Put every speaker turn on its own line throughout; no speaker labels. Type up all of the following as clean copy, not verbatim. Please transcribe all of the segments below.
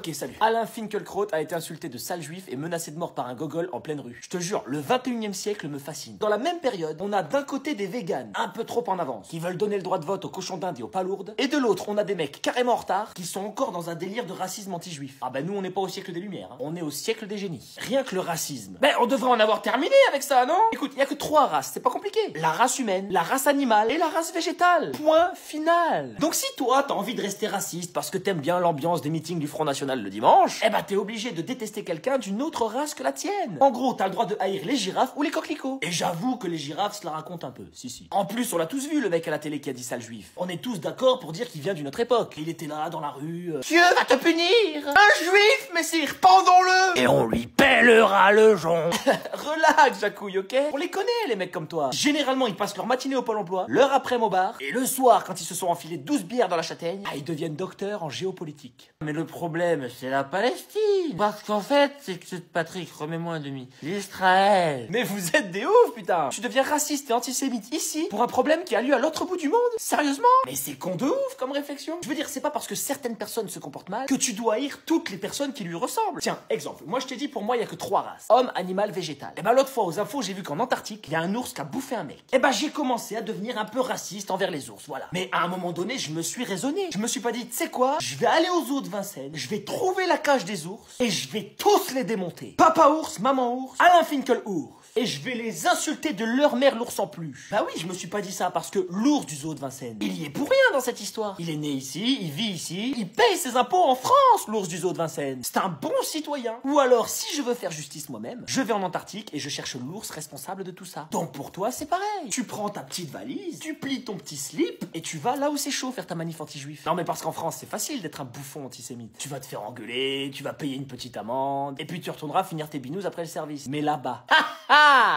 Ok, salut. Alain Finkielkraut a été insulté de sale juif et menacé de mort par un gogol en pleine rue. Je te jure, le 21e siècle me fascine. Dans la même période, on a d'un côté des véganes, un peu trop en avance, qui veulent donner le droit de vote aux cochons d'Inde et aux palourdes, et de l'autre, on a des mecs carrément en retard, qui sont encore dans un délire de racisme anti-juif. Ah bah nous, on n'est pas au siècle des Lumières, hein. On est au siècle des génies. Rien que le racisme. Ben, on devrait en avoir terminé avec ça, non? Écoute, il y a que 3 races, c'est pas compliqué. La race humaine, la race animale et la race végétale. Point final. Donc si toi, t'as envie de rester raciste parce que t'aimes bien l'ambiance des meetings du Front National le dimanche, eh ben t'es obligé de détester quelqu'un d'une autre race que la tienne. En gros, t'as le droit de haïr les girafes ou les coquelicots. Et j'avoue que les girafes se la racontent un peu, si. En plus, on l'a tous vu, le mec à la télé qui a dit sale juif. On est tous d'accord pour dire qu'il vient d'une autre époque. Il était là, dans la rue. Dieu va te punir! Un juif, messire, pendons-le! Et on lui pèlera le jonc. Relax, Jacouille, ok? On les connaît, les mecs comme toi. Généralement, ils passent leur matinée au Pôle emploi, leur après-midi au bar, et le soir, quand ils se sont enfilés 12 bières dans la châtaigne, ils deviennent docteurs en géopolitique. Mais le problème, c'est la Palestine. Parce qu'en fait, c'est que Patrick, remets-moi un demi. L'Israël. Mais vous êtes des oufs, putain. Tu deviens raciste et antisémite ici pour un problème qui a lieu à l'autre bout du monde? Sérieusement? Mais c'est con de ouf comme réflexion. Je veux dire, c'est pas parce que certaines personnes se comportent mal que tu dois haïr toutes les personnes qui lui ressemblent. Tiens, exemple. Moi, je t'ai dit, pour moi, il y a que 3 races. Homme, animal, végétal. Et ben, l'autre fois, aux infos, j'ai vu qu'en Antarctique, il y a un ours qui a bouffé un mec. Et ben, j'ai commencé à devenir un peu raciste envers les ours, voilà. Mais à un moment donné, je me suis raisonné. Je me suis pas dit, tu sais quoi? Je vais aller aux zoos de Vincennes, je vais trouver la cage des ours et je vais tous les démonter. Papa ours, maman ours, Alain Finkel ours. Et je vais les insulter de leur mère l'ours en plus. Bah oui, je me suis pas dit ça parce que l'ours du zoo de Vincennes, il y est pour rien dans cette histoire. Il est né ici, il vit ici, il paye ses impôts en France, l'ours du zoo de Vincennes. C'est un bon citoyen. Ou alors, si je veux faire justice moi-même, je vais en Antarctique et je cherche l'ours responsable de tout ça. Donc pour toi, c'est pareil. Tu prends ta petite valise, tu plies ton petit slip et tu vas là où c'est chaud faire ta manif anti-juif. Non mais parce qu'en France, c'est facile d'être un bouffon antisémite. Tu vas te faire engueuler, tu vas payer une petite amende et puis tu retourneras finir tes binous après le service. Mais là-bas,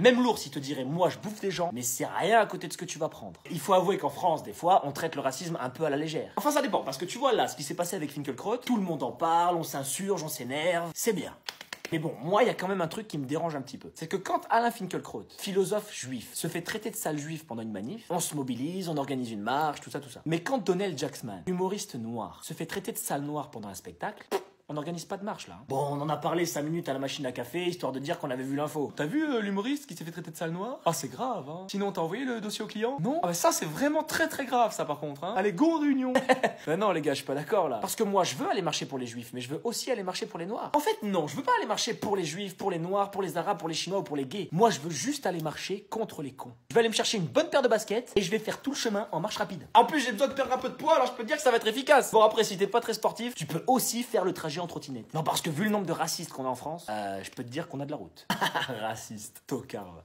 même l'ours, il te dirait, moi je bouffe des gens, mais c'est rien à côté de ce que tu vas prendre. Il faut avouer qu'en France, des fois, on traite le racisme un peu à la légère. Enfin, ça dépend, parce que tu vois là, ce qui s'est passé avec Finkielkraut, tout le monde en parle, on s'insurge, on s'énerve, c'est bien. Mais bon, moi, il y a quand même un truc qui me dérange un petit peu. C'est que quand Alain Finkielkraut, philosophe juif, se fait traiter de sale juif pendant une manif, on se mobilise, on organise une marche, tout ça. Mais quand Donald Jacksman, humoriste noir, se fait traiter de sale noir pendant un spectacle, on n'organise pas de marche là. Bon, on en a parlé 5 minutes à la machine à café, histoire de dire qu'on avait vu l'info. T'as vu l'humoriste qui s'est fait traiter de sale noir? Ah, c'est grave, hein. Sinon, t'as envoyé le dossier au client? Non? Ah bah ça, c'est vraiment très grave, ça, par contre, hein. Allez, go en réunion. Ben non, les gars, je suis pas d'accord, là. Parce que moi, je veux aller marcher pour les juifs, mais je veux aussi aller marcher pour les noirs. En fait, non, je veux pas aller marcher pour les juifs, pour les noirs, pour les arabes, pour les chinois ou pour les gays. Moi, je veux juste aller marcher contre les cons. Je vais aller me chercher une bonne paire de baskets et je vais faire tout le chemin en marche rapide. En plus, j'ai besoin de perdre un peu de poids, alors je peux te dire que ça va être efficace. Bon, après, si t'es pas très sportif, tu peux aussi faire le trajet en trottinette. Non, parce que vu le nombre de racistes qu'on a en France, je peux te dire qu'on a de la route. Raciste, tocard.